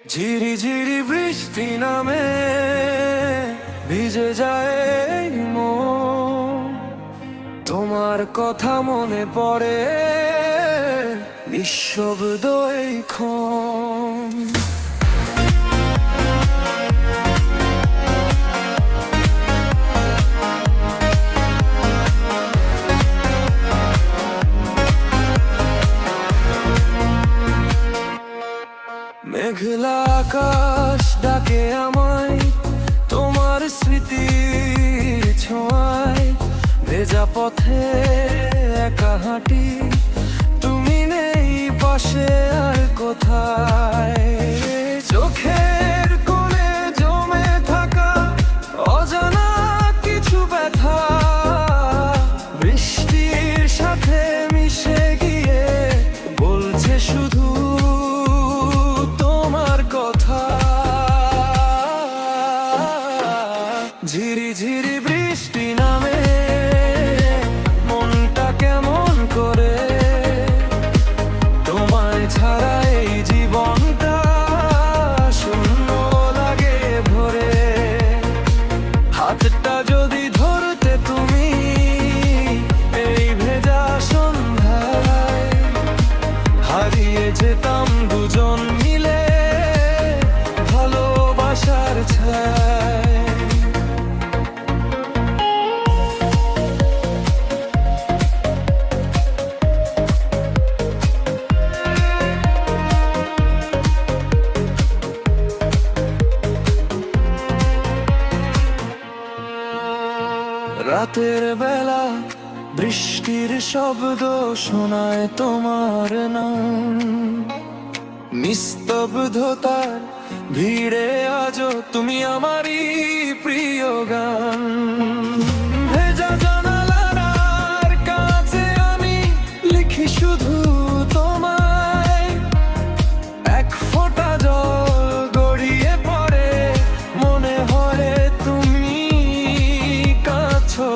ঝিরি ঝিরি বৃষ্টি নামে, ভিজে যায় এই মন। তোমার কথা মনে পড়ে নিঃশব্দ এই ক্ষণ। মেঘলা আকাশ ডাকে আমায় তোমার স্মৃতির ছোঁয়ায়। ভেজা পথে একা হাঁটি, তুমি নেই পাশে আর কোথায়। চোখের কোণে জমে থাকা অজানা কিছু ব্যথা, বৃষ্টির সাথে মিশে গিয়ে বলছে শুধু ঝিরি ঝিরি বৃষ্টি নামে, মনটা কেমন করে। তোমায় ছাড়া এই জীবনটা শূন্য লাগে ভরে। হাতটা যদি ধরতে তুমি এই ভেজা সন্ধ্যায়, হারিয়ে যেতাম দুজন মিলে ভালোবাসার ছায়। রাতের বেলা বৃষ্টির শব্দ শোনায় তোমার নাম। নিস্তব্ধতার ভিড়ে আজও তুমি আমারই প্রিয় গান। ভেজা জানালার কাছে আমি লিখি শুধু তোমায়। এক ফোঁটা জল গড়িয়ে পড়ে, মনে হয় তুমি কাছো।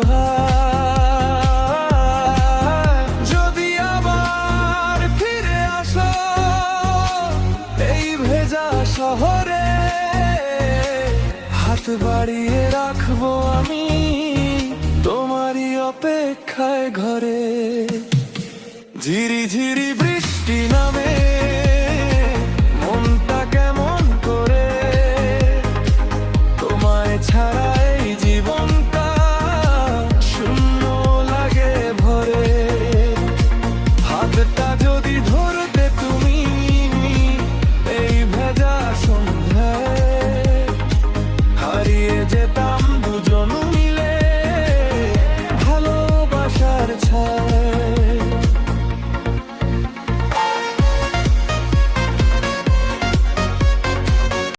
যদি আবার ফিরে আসো এই ভেজা শহরে, হাত বাড়িয়ে রাখবো আমি তোমারই অপেক্ষায় ঘরে। ঝিরি ঝিরি বৃষ্টি নামে,